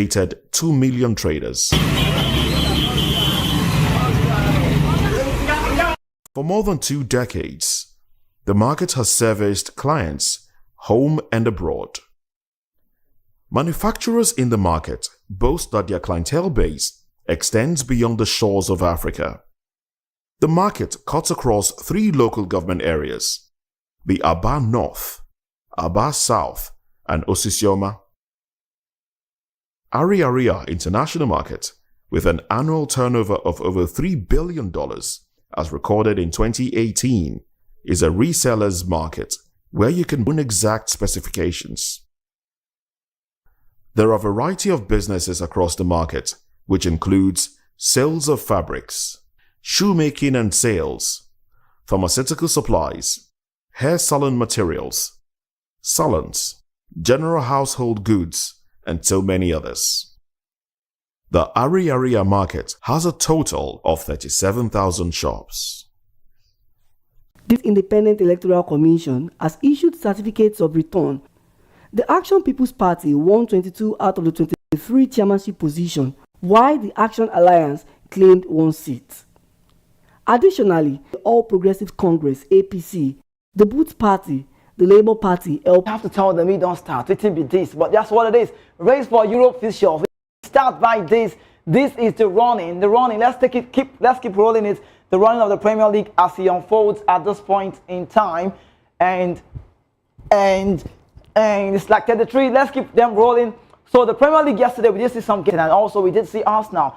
2 million traders. For more than 2 decades, the market has serviced clients home and abroad. Manufacturers in the market boast that their clientele base extends beyond the shores of Africa. The market cuts across 3 local government areas: the Aba North, Aba South, and Osisioma. Ariaria International Market, with an annual turnover of over $3 billion, as recorded in 2018, is a reseller's market where you can own exact specifications. There are a variety of businesses across the market, which includes sales of fabrics, shoemaking and sales, pharmaceutical supplies, hair salon materials, salons, general household goods, and so many others. The Ariaria market has a total of 37,000 shops. This Independent Electoral Commission has issued certificates of return. The Action People's Party won 22 out of the 23 chairmanship positions, while the Action Alliance claimed 1 seat. Additionally, the All Progressive Congress (APC), the Booth Party, the Labour Party, I have to tell them we don't start. It will be this, but that's what it is. Race for Europe officials. Start by this. This is the running. Let's keep rolling it. The running of the Premier League as it unfolds at this point in time, and it's like 33. Let's keep them rolling. So the Premier League yesterday, we did see some games, and also we did see Arsenal,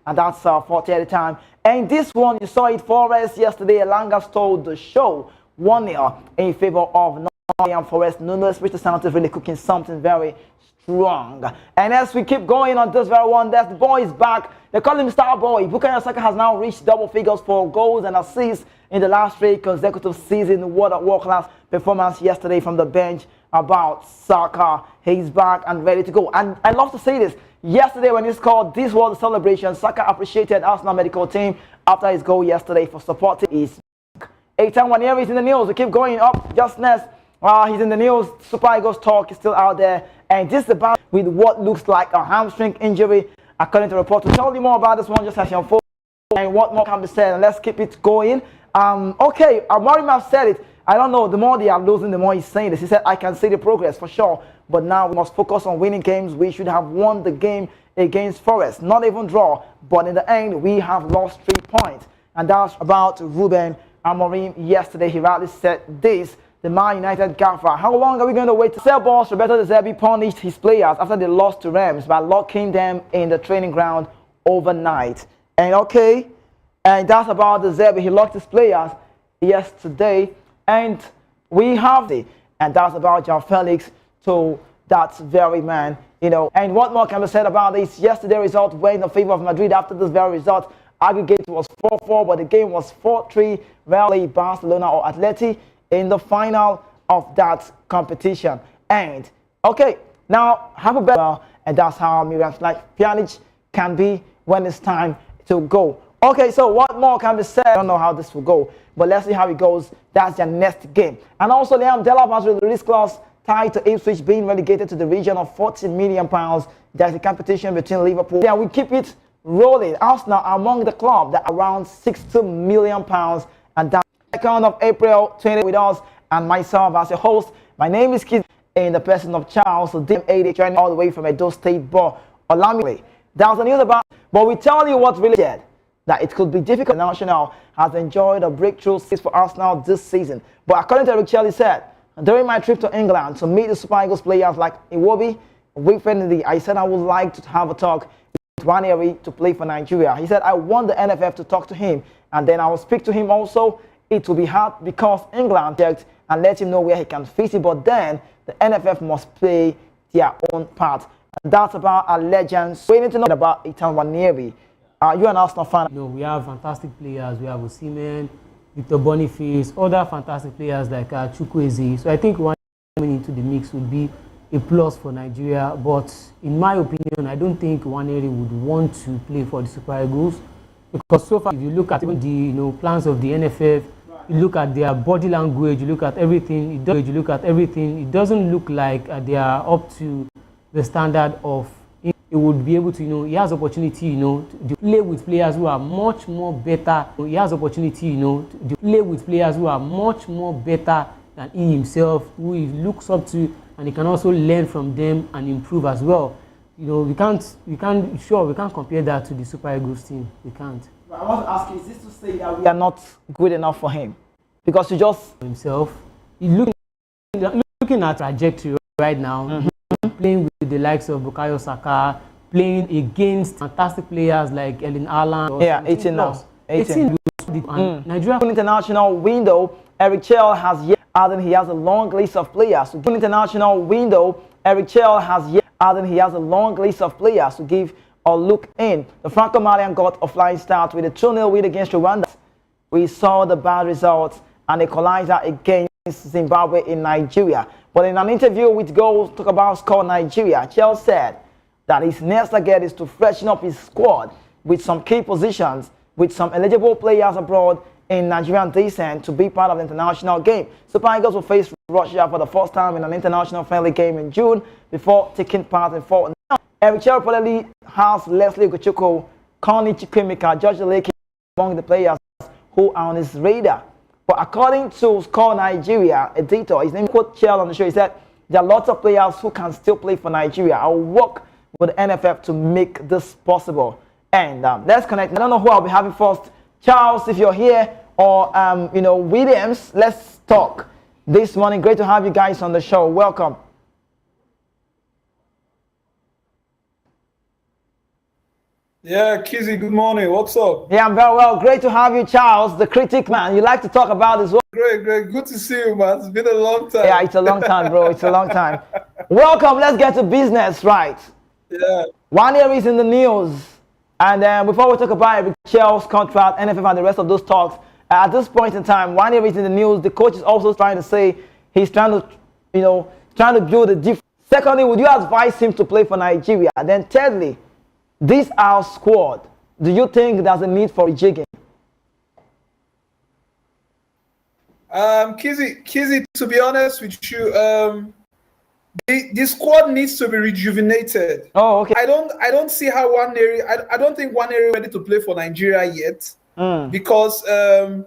and that's 40 at a time. And this one, you saw it, Forest yesterday. Elanga stole the show, 1-0 in favor of Nottingham Forest. Nuno Espirito Santo is really cooking something very strong. And as we keep going on this very one, that's the boy is back. They call him Star Boy. Bukayo Saka has now reached double figures for goals and assists in the last 3 consecutive seasons. What a world-class performance yesterday from the bench about Saka. He's back and ready to go. And I love to say this. Yesterday when he scored, this was the celebration. Saka appreciated Arsenal medical team after his goal yesterday for supporting his Eitan Nwaneri is in the news. We keep going up just next. He's in the news. Super Eagles talk is still out there. And this is about with what looks like a hamstring injury, according to reports. To tell you more about this one, just as you unfold and what more can be said. And let's keep it going. Okay, Amorim have said it. I don't know, the more they are losing, the more he's saying this. He said, I can see the progress for sure, but now we must focus on winning games. We should have won the game against Forest, not even draw, but in the end, we have lost 3 points. And that's about Ruben Amorim yesterday. He rightly said this, the Man United gaffer. How long are we going to wait to sell balls? Roberto De Zerbi punished his players after they lost to Rams by locking them in the training ground overnight. And okay, and that's about De Zerbi. He locked his players yesterday. And we have the, and that's about João Felix to that very man, you know. And what more can be said about this? Yesterday result went in the favor of Madrid. After this very result, aggregate was 4-4, but the game was 4-3. Rally Barcelona or Atleti in the final of that competition. And okay, now have a better, and that's how Miriam's like Pjanic can be when it's time to go. Okay, so what more can be said? I don't know how this will go, but let's see how it goes. That's their next game. And also, Liam Delap has a release clause tied to Ipswich being relegated to the region of £40 million. There's a competition between Liverpool. Yeah, we keep it rolling. Arsenal among the club that around £60 million. And that's 2nd of April 20 with us and myself as a host. My name is Kid in the person of Charles DM80 joining all the way from Edo State. But Olamide, that's the news about. But we tell you what's really said. That it could be difficult. The National has enjoyed a breakthrough for Arsenal this season. But according to Eric Chelle said, during my trip to England to meet the Super Eagles players like Iwobi, Wilfred, I said I would like to have a talk with Nwaneri to play for Nigeria. He said, I want the NFF to talk to him, and then I will speak to him also. It will be hard because England checked and let him know where he can fit it, but then the NFF must play their own part. And that's about our legends. We need to know about Eitan Nwaneri. You're an Arsenal fan. No, we have fantastic players. We have Osimhen, Victor Boniface, other fantastic players like Chukwueze. So I think one coming into the mix would be a plus for Nigeria. But in my opinion, I don't think Nwaneri would want to play for the Super Eagles, because so far, if you look at even the plans of the NFF, you look at their body language, you look at everything. It doesn't look like they are up to the standard of he would be able to, he has opportunity, to play with players who are much more better. He has opportunity, to play with players who are much more better than he himself, who he looks up to, and he can also learn from them and improve as well. We can't compare that to the Super Eagles team. We can't. I want to ask you, is this to say that we are not good enough for him? Because you just himself, looking at trajectory right now, playing with the likes of Bukayo Saka, playing against fantastic players like Erling Haaland. Yeah, 18 now. 18. Nigeria international window, Eric Chell has yet added he has a long list of players. International window, Eric Chell has yet added he has a long list of players to give a look in. The Franco-Malian got a flying start with a 2-0 win against Rwanda. We saw the bad results and equalizer against Zimbabwe in Nigeria. But in an interview with Goals Talk About Score Nigeria, Chell said that his next target is to freshen up his squad with some key positions, with some eligible players abroad in Nigerian descent to be part of the international game. Super Eagles will face Russia for the first time in an international friendly game in June before taking part in 4. Now, Eric Chell reportedly has Leslie Ugochukwu, Connie Chukwemeka, George Lake among the players who are on his radar. But according to Score Nigeria editor, his name quote Chell on the show, he said, there are lots of players who can still play for Nigeria. I'll work with the NFF to make this possible. And let's connect. I don't know who I'll be having first. Charles, if you're here, or Williams, let's talk this morning. Great to have you guys on the show. Welcome. Yeah, Kizzy, good morning. What's up? Yeah, I'm very well. Great to have you, Charles, the critic man. You like to talk about this. Great. Good to see you, man. It's been a long time. Yeah, it's a long time, bro. It's a long time. Welcome. Let's get to business, right? Yeah. One area is in the news. And before we talk about Eric Chell's contract, NFF and the rest of those talks, at this point in time, one area is in the news. The coach is also trying to say he's trying to build a different. Secondly, would you advise him to play for Nigeria? And then thirdly, this our squad, do you think there's a need for rejigging? Kizzy, to be honest with you, the squad needs to be rejuvenated. Oh, okay. I don't see how one area. I don't think one area ready to play for Nigeria yet, because I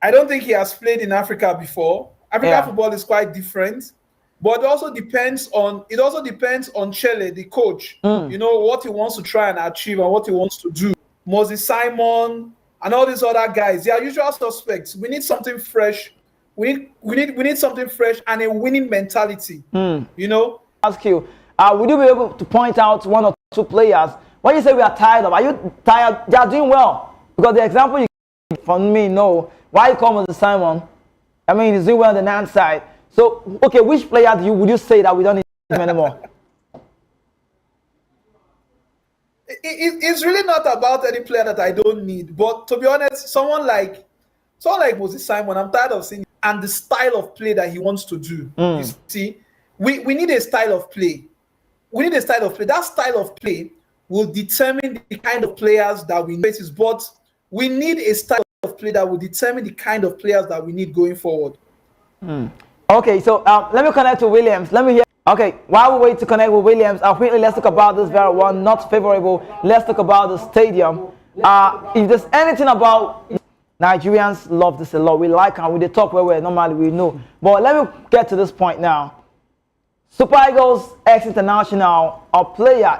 don't think he has played in Africa before. African football is quite different. But it also depends on Chelle, the coach. What he wants to try and achieve and what he wants to do. Moses Simon and all these other guys, they are usual suspects. We need something fresh. We need something fresh and a winning mentality. Ask you, would you be able to point out one or two players? When you say we are tired of, are you tired? They are doing well. Because the example you give for me, no. Why you call Moses Simon? He's doing well on the NAN side. So, okay, which player would you say that we don't need him anymore? It's really not about any player that I don't need. But to be honest, someone like Moses Simon, I'm tired of seeing him and the style of play that he wants to do. You see, we need a style of play. We need a style of play. That style of play will determine the kind of players that we need. But we need a style of play that will determine the kind of players that we need going forward. Okay, so let me connect to Williams. Let me hear. Okay, while we wait to connect with Williams, quickly let's talk about this very one, not favorable. Let's talk about the stadium. If there's anything about Nigerians love this a lot. We like and we talk where normally we know. But let me get to this point now. Super Eagles ex-international, a player.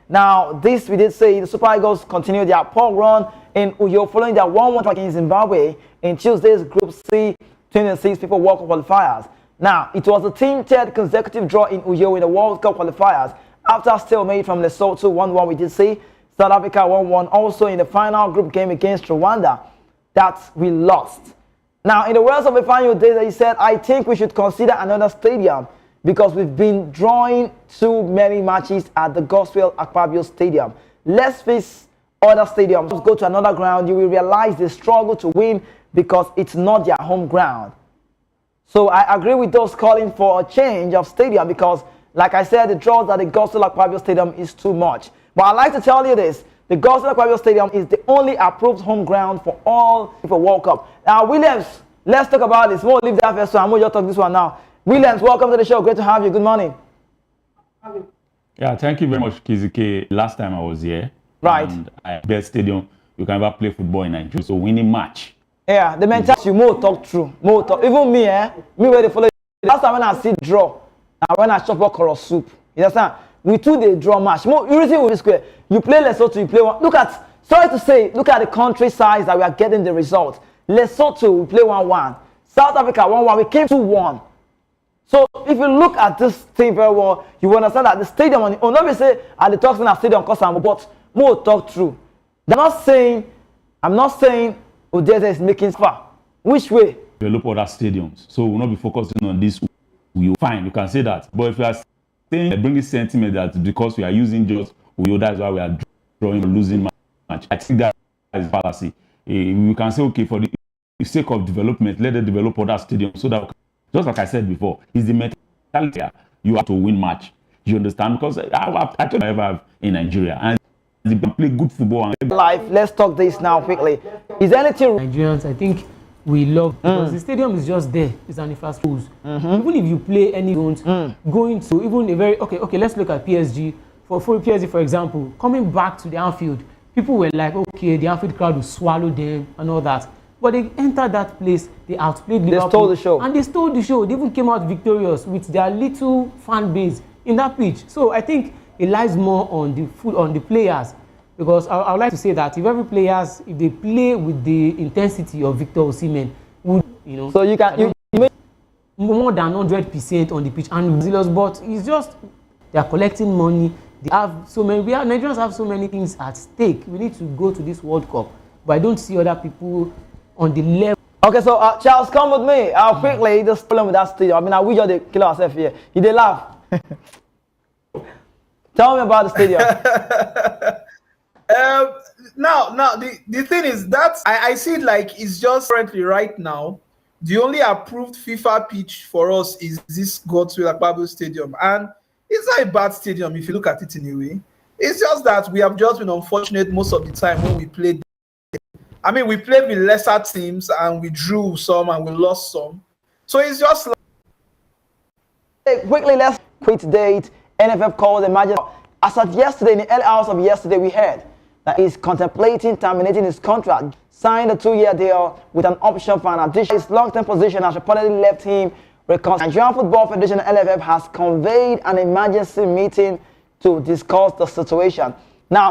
Now, this we did say the Super Eagles continue their poor run in Uyo following their 1-1 against Zimbabwe in Tuesday's Group C 26 people World Cup qualifiers. Now, it was the team's third consecutive draw in Uyo in the World Cup qualifiers after stalemate from Lesotho 1-1. We did see South Africa 1-1 also in the final group game against Rwanda that we lost. Now, in the words of Ifanyo Deza, he said, I think we should consider another stadium because we've been drawing too many matches at the Gospel Akpabio Stadium. Let's face other stadiums. Let's go to another ground. You will realize they struggle to win because it's not their home ground. So I agree with those calling for a change of stadium because, like I said, the draws at the Gospel Akpabio Stadium is too much. But I'd like to tell you this. The Gospel Akpabio Stadium is the only approved home ground for all FIFA World Cup. Now, Williams, let's talk about this. We'll leave that first one. I'm going to talk this one now. Williams, welcome to the show. Great to have you. Good morning. Yeah, thank you very much, Kizike. Last time I was here, Right. and at best stadium, you can ever play football in Nigeria. So winning match. Yeah, the mentality you more talk true, more talk. Even me, me where they follow. Last time when I see draw, and when I chop okra soup, you understand? We two they draw match. More you reason with square. You play Lesotho, you play one. Look at, sorry to say, look at the country size that we are getting the result. Lesotho we play 1-1. South Africa 1-1. We came 2-1. So if you look at this thing very well, you will understand that the stadium on the own, nobody say at the talks in a stadium cost but more talk true. I'm not saying Odeze is making far. Which way? Develop other stadiums. So we'll not be focusing on this. We fine, you can say that. But if you are saying bringing sentiment that because we are using just Uyo, that's why we are drawing or losing match. I think that is fallacy. We can say okay, for the sake of development, let them develop other stadiums so that, just like I said before, it's the mentality you have to win match. You understand? Because I don't ever have in Nigeria, and they play good football. Life. Let's talk this now quickly. Is there anything? Nigerians, I think we love because the stadium is just there. It's an infrastructure. Even if you play any zones, going to even a very okay. Let's look at PSG. For PSG, for example, coming back to the Anfield, people were like, okay, the Anfield crowd will swallow them and all that. But they entered that place, they outplayed Liverpool. They stole the show. And they stole the show. They even came out victorious with their little fan base in that pitch. So I think it lies more on the players. Because I would like to say that if every players, if they play with the intensity of Victor Osimhen, would, you know. So you can make more than 100% on the pitch and zealous, but it's just they are collecting money. They have so many. Nigerians have so many things at stake. We need to go to this World Cup, but I don't see other people on the level. Okay, so Charles, come with me. I'll quickly just problem with that stadium. I mean, we just kill ourselves here. You they laugh. Tell me about the stadium. Now the thing is that I see it like it's just currently right now. The only approved FIFA pitch for us is this Godswill Akpabio Stadium, and it's not a bad stadium if you look at it in a way. It's just that we have just been unfortunate most of the time when we played. I mean, we played with lesser teams and we drew some and we lost some. So it's just like... Hey, quickly, let's quit date. NFF called the emergency. As of yesterday, in the early hours of yesterday, we heard that he's contemplating terminating his contract, signed a 2-year deal with an option for an addition. His long-term position has reportedly left him. Nigerian Football Federation (NFF) has convened an emergency meeting to discuss the situation. Now,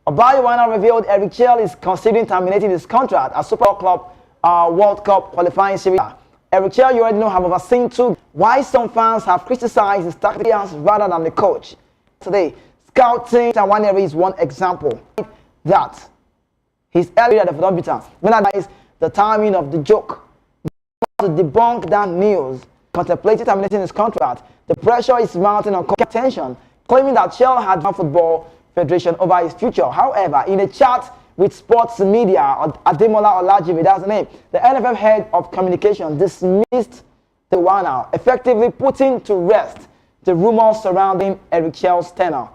Obayiwana revealed Eric Chell is considering terminating his contract as Super Club World Cup qualifying series. Eric Chell, you already know, have overseen too why some fans have criticized his tactics rather than the coach. Today, scouting Tawaneri is one example that his earlier the Fedobita, when that is the timing of the joke. To debunk that news, contemplating terminating his contract, the pressure is mounting on attention, claiming that Chell had Football Federation over his future. However, in a chat with sports media, Ademola Olajibe, that's the name, the NFF head of communication dismissed the one-out, effectively putting to rest the rumors surrounding Eric Chell's tenure.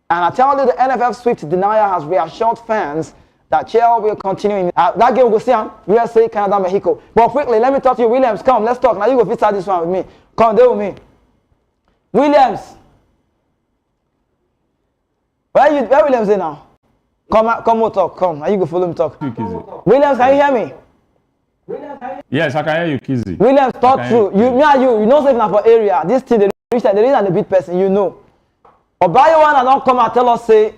And I tell you, the NFF swift denial has reassured fans that Chell will continue in that game. We'll see him, USA, Canada, Mexico. But quickly, let me talk to you, Williams. Come, let's talk. Now you go fit start this one with me. Come, there with me. Williams. Where Williams is now? Come, we'll talk. Come, now you go follow him talk. Williams, can you hear me? Yes, I can hear you, Kizzy. Williams, talk through. You know something for area. This thing, the reason and the big person, you know. Obayiwana don't come and tell us, say,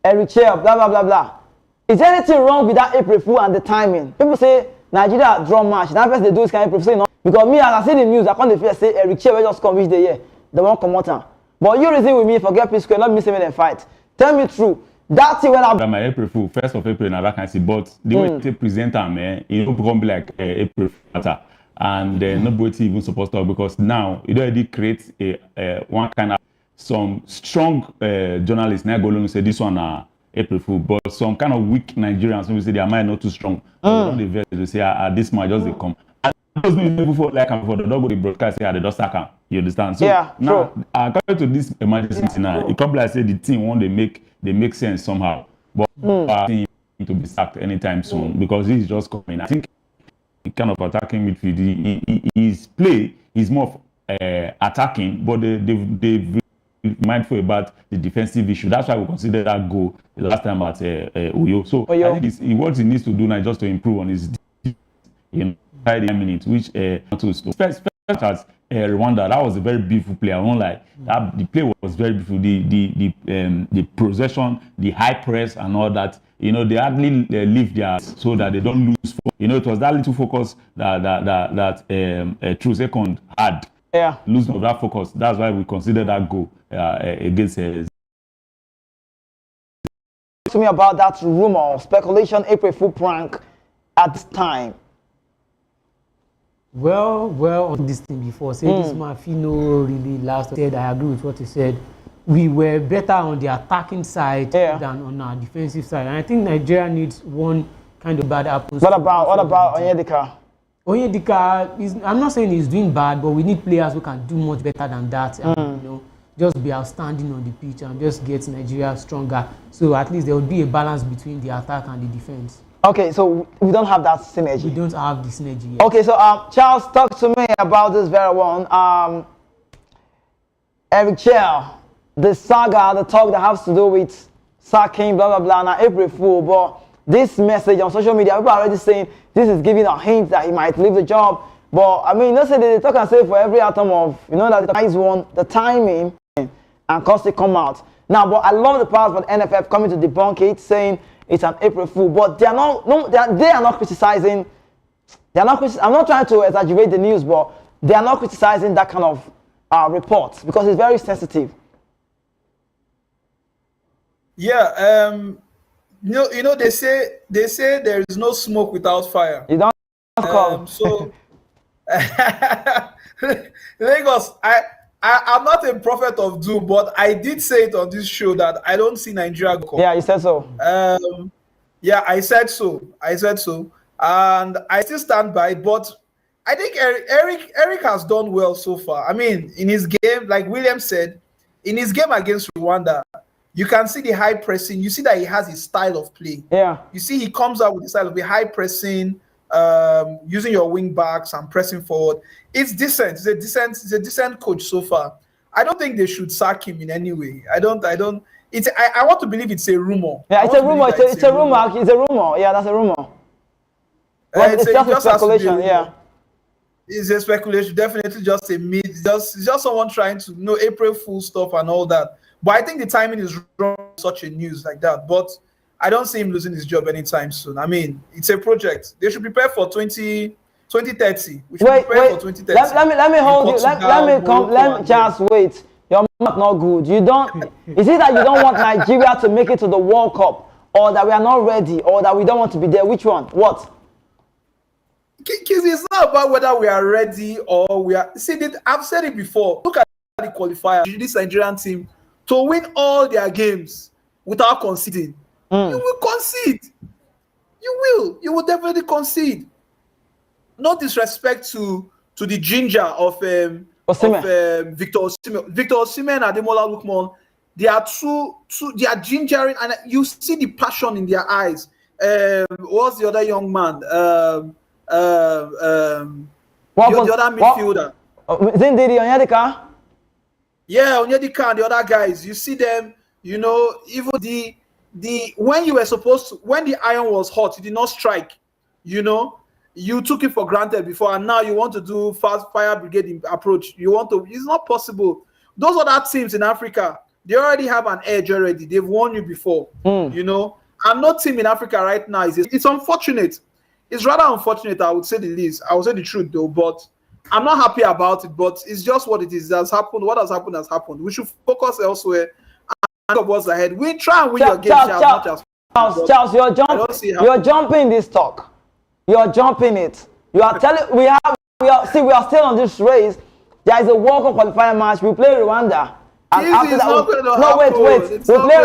Eric Chell, blah, blah, blah, blah. Is there anything wrong with that April Fool and the timing? People say Nigeria draw match. That person they do is kind of April Fool, no? Because me, as I see the news, I can't fear say Eric Chell will just come which the year. They won't come out. But you reason with me, forget P Square, not me saying them fight. Tell me true. That thing when I... My April Fool, 1st of April, now that can see, but the way they present them, it will become like April Fool. And nobody even supposed to, because now it already creates one kind of some strong journalists now go along and say this one April Fool, but some kind of weak Nigerians who say their mind not too strong. They say this might just they come. And those people before like before the dog go the broadcast say they just sack am. You understand? So yeah, now coming to this emergency now, it probably like say the team want they make sense somehow, but to be sacked anytime soon because he's just coming. I think he kind of attacking midfield. His play is more attacking, but they've mindful about the defensive issue. That's why we considered that goal the last time at Uyo. So I think what he needs to do now is just to improve on his, inside the minutes, which first as Rwanda, that was a very beautiful play. I won't lie. That the play was very beautiful. The possession, the high press, and all that. They hardly leave their so that they don't lose. It was that little focus that True Second had. Yeah. Losing of that focus. That's why we consider that goal against. To me about that rumor, speculation, April Fool prank at this time. Well, on this thing before, say this man Fino really last said, I agree with what he said. We were better on the attacking side than on our defensive side. And I think Nigeria needs one kind of bad apple. What about Onyedika? Onyedika, I'm not saying he's doing bad, but we need players who can do much better than that. And, just be outstanding on the pitch and just get Nigeria stronger. So at least there will be a balance between the attack and the defense. Okay, so we don't have that synergy. We don't have the synergy yet. Okay, so Charles, talk to me about this very one. Eric Chell, the saga, the talk that has to do with sacking, blah, blah, blah, now April Fool. But this message on social media, people are already saying this is giving a hint that he might leave the job. But I mean, let's say they talk and say for every atom of, that the guys want the timing and cause it come out. Now, but I love the part of the NFF coming to debunk it, saying it's an April Fool. But they are not criticizing. I'm not trying to exaggerate the news, but they are not criticizing that kind of report because it's very sensitive. Yeah, they say there is no smoke without fire. You don't so Lagos, I'm not a prophet of doom, but I did say it on this show that I don't see Nigeria go. Yeah, you said so. Yeah, I said so, and I still stand by it. But I think Eric has done well so far. I mean, in his game, like William said, in his game against Rwanda, you can see the high pressing. You see that he has his style of play. Yeah. You see he comes out with the style of the high pressing, using your wing backs and pressing forward. It's decent. It's a decent coach so far. I don't think they should sack him in any way. I want to believe it's a rumor. Yeah, it's a rumor. It's a rumor. It's a rumor. Yeah, that's a rumor. Well, it's just a speculation. Yeah. It's a speculation. Definitely just a myth. It's just someone trying to know April Fool stuff and all that. But I think the timing is wrong. Such a news like that. But I don't see him losing his job anytime soon. I mean, it's a project. They should prepare for 2030. We should prepare for 2030. Let me hold you. Let me just wait. Your mouth not good. You don't. Is it that you don't want Nigeria to make it to the World Cup, or that we are not ready, or that we don't want to be there? Which one? What? It's not about whether we are ready or we are. See, I've said it before. Look at the qualifier. This Nigerian team to win all their games without conceding. You will concede. You will definitely concede. No disrespect to the ginger of Victor Osimhen. Victor Osimhen and Ademola Lookman, they are they are gingering, and you see the passion in their eyes. What's the other young man? The other midfielder. Zindiri Onyedika? Yeah, Onyedika and the other guys. You see them, even when the iron was hot, you did not strike. You took it for granted before, and now you want to do fast fire brigade approach. It's not possible. Those other teams in Africa, they already have an edge already. They've won you before, And no team in Africa right now it's unfortunate. It's rather unfortunate, I would say the least. I would say the truth though, but I'm not happy about it, but it's just what it is. It has happened. What has happened has happened. We should focus elsewhere and look what's ahead. We try and win your game. Charles, you're jumping this talk. You're jumping it. You are telling we are still on this race. There is a World Cup qualifier match. We play Rwanda. And after that, wait. We play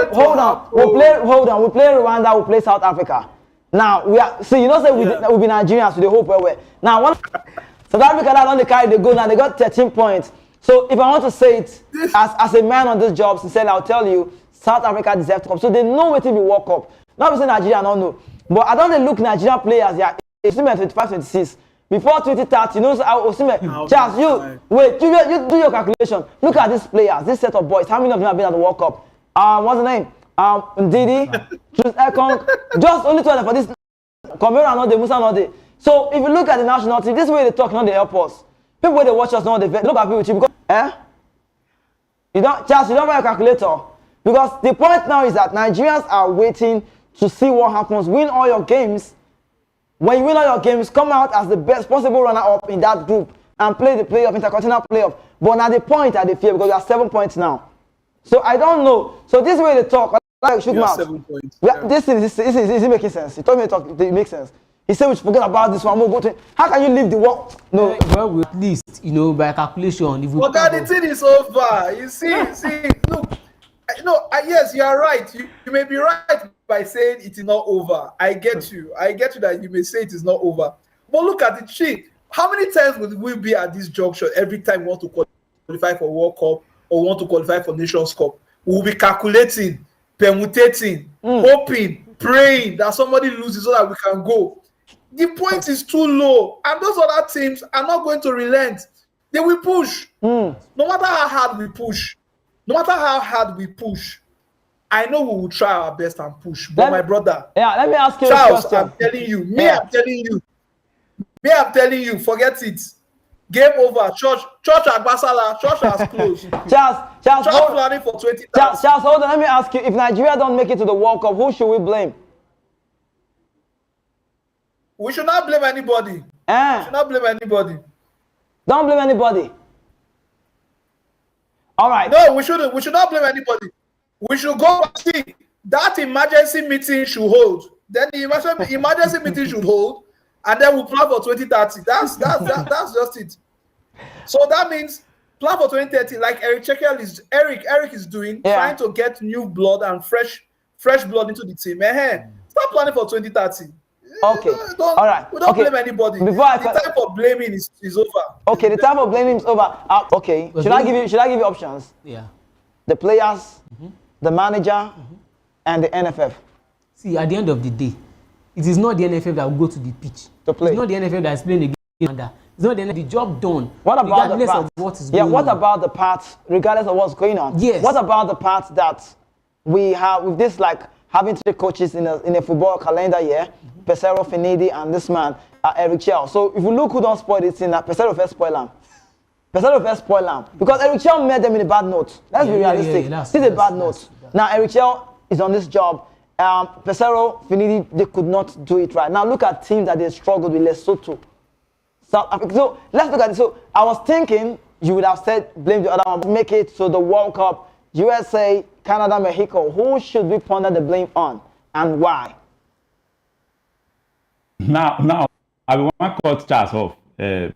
Rwanda. We play South Africa. Now we've been Nigerians with the hope where now South Africa not only carry the goal, now they got 13 points. So if I want to say it as a man on this job, sincerely, I'll tell you, South Africa deserves to come. So they know what to be World Cup. Not saying Nigeria don't know. But I don't look Nigerian players, yeah, 25, 26. before 2030, you know, How Charles, much you time? wait, you do your calculation. Look at these players, this set of boys. How many of them have been at the World Cup? What's the name? Ndidi, Jules Ekong, just only 12 for this. Komera not the Musa not the. So if you look at the national team, this way they talk, not they help us. People when they watch us, not they look at people with you because you don't, Charles, you don't have a calculator. Because the point now is that Nigerians are waiting to see what happens. Win all your games. When you win all your games, come out as the best possible runner-up in that group and play the playoff, intercontinental playoff. But at the point that they fear, because we are 7 points now. So I don't know. So this way they talk, like shoot mouth. 7 points. Yeah. This is making sense. He told me to talk, it makes sense. He said we should forget about this one. We'll go to. How can you leave the work? No. Well, at least, you know, by calculation, if we. But the thing is over. You see, look. Yes, you are right. You may be right by saying it is not over. I get you. I get you that you may say it is not over. But look at the cheat. How many times will we be at this junction every time we want to qualify for World Cup or want to qualify for Nations Cup? We'll be calculating, permutating, hoping, praying that somebody loses so that we can go. The point is too low, and those other teams are not going to relent. They will push. No matter how hard we push. No matter how hard we push, I know we will try our best and push. But my brother, let me ask you Charles, a question. I'm telling you, forget it. Game over. Church Agbasala, church has closed. Charles, Church planning for 20,000. Charles, hold on. Let me ask you: if Nigeria don't make it to the World Cup, who should we blame? We should not blame anybody. We should not blame anybody. Don't blame anybody. All right. No, we shouldn't. We should not blame anybody. We should go and see that emergency meeting should hold. Then the emergency meeting should hold, and then we'll plan for 2030. That's just it. So that means plan for 2030, like Eric is doing, trying to get new blood and fresh blood into the team. Start planning for 2030. Okay. All right. We don't blame anybody. The time for blaming is over. Okay, the time for blaming is over. Okay. Should I give you options? Yeah. The players, the manager, and the NFF. See, at the end of the day, it is not the NFF that will go to the pitch to play. It's not the NFF that is playing the game. It's not the job done. What about the part? What is going what on? about the part, regardless of what's going on? Yes. What about the part that we have with this, like having 3 coaches in a football calendar year? Pesero, Finidi, and this man, Eric Chell. So if you look who don't spoil this thing, Pesero first spoil him. Pesero first spoil him. Because Eric Chell made them in a bad note. Let's be realistic. This is a bad note. Now Eric Chell is on this job. Pesero, Finidi, they could not do it right. Now look at teams that they struggled with. Lesotho, South Africa. So let's look at it. So I was thinking you would have said blame the other one, make it to the World Cup, USA, Canada, Mexico. Who should we ponder the blame on and why? Now, I will want to cut Charles off. Say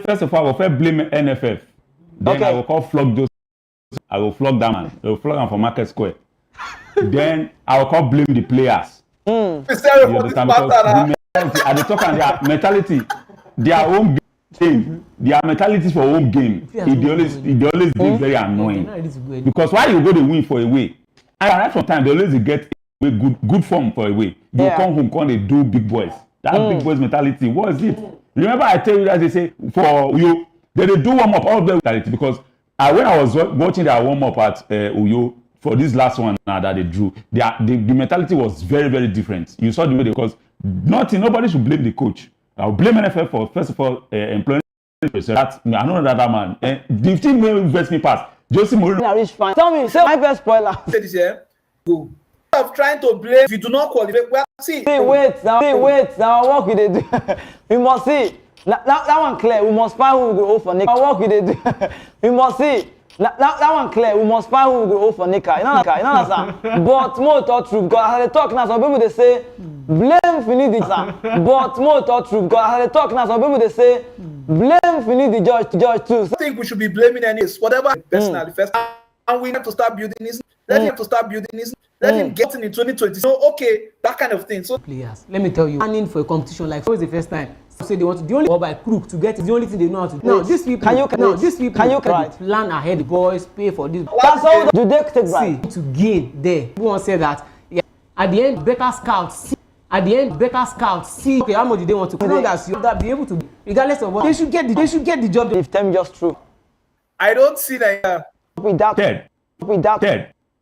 first of all, I will first blame NFF. Then I will call flog those. I will flog that man. I will flog him for Market Square. Then I will call blame the players. You understand? At the top and their mentality, their home game, their mentality for home game, it always be very annoying. Because why you go to win for away? And right from time they always get good form for away. You come home, they do big boys. That big boys mentality. What is it? Remember I tell you that they say for you, they do warm up all the mentality because when I was watching their warm up at Uyo for this last one that they drew, the mentality was very, very different. You saw the way because nobody should blame the coach. I'll blame NFF for first of all employing that. I know that man. The team will invest me past. Josie Mourinho. Tell me, say my best spoiler. Say this here. Go. Of trying to blame if you do not qualify. Well, wait now what we do? We must see that one clear. We must find who will go for Nika. What we do? We must see that one clear. We must find who will go for Nika. You know understand? But more thought true because as they talk now, some people they say blame Finidi, but more thought true because as they talk now, some people they say blame Finidi judge too. I think we should be blaming any whatever personally first, and we have to start building this. Let him to start building this. Let him get in 2020. So okay, that kind of thing. So players, let me tell you, planning for a competition like it's the first time. Say they want to the only or by crook to get it, the only thing they know how to do. No, these people can plan ahead, the boys pay for this. That's how do they take to gain there. Everyone say that at the end, better scouts at the end, better scouts see, okay, how much do they want to pay? As you that be able to, regardless of what, they should get the job. If them just true. I don't see that. Without Ted.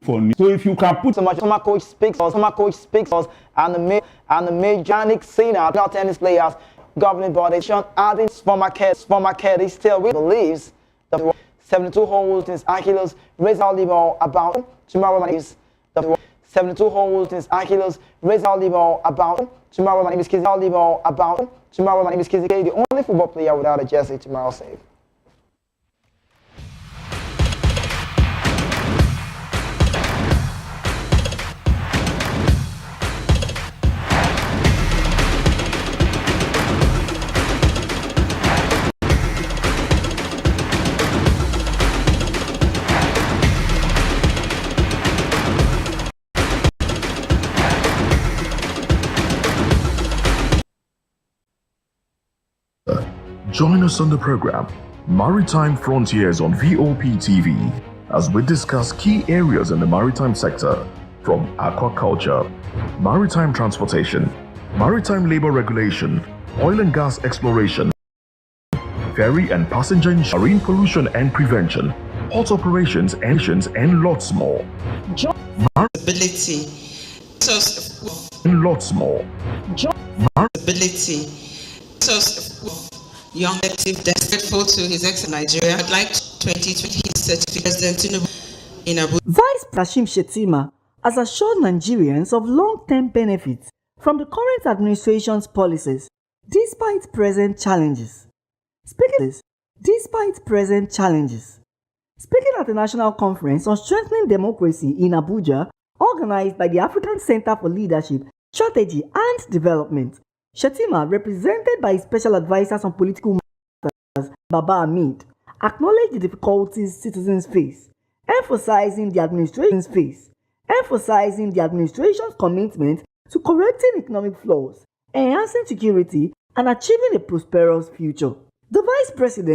So if you can put former coach speaks us, and the major senior tennis players, governing body, Sean adding former Keddy still believes that 72 holes in Achilles raise our level about tomorrow is the 72 holes in Achilles raise our level about tomorrow is the only football player without a jersey tomorrow save. Join us on the program Maritime Frontiers on VOP TV as we discuss key areas in the maritime sector, from aquaculture, maritime transportation, maritime labor regulation, oil and gas exploration, ferry and passenger insurance, marine pollution and prevention, port operations, and lots more. Ability. And lots more. Ability. Young active desperate to his ex Nigeria. I'd like 2020 certificate President in Abuja. Vice President Shettima has assured Nigerians of long-term benefits from the current administration's policies, despite present challenges. Speaking at a national conference on strengthening democracy in Abuja, organized by the African Center for Leadership, Strategy and Development, Shettima, represented by his special advisors on political matters, Baba Hamid, acknowledged the difficulties citizens face, emphasizing the administration's commitment to correcting economic flaws, enhancing security, and achieving a prosperous future. The Vice President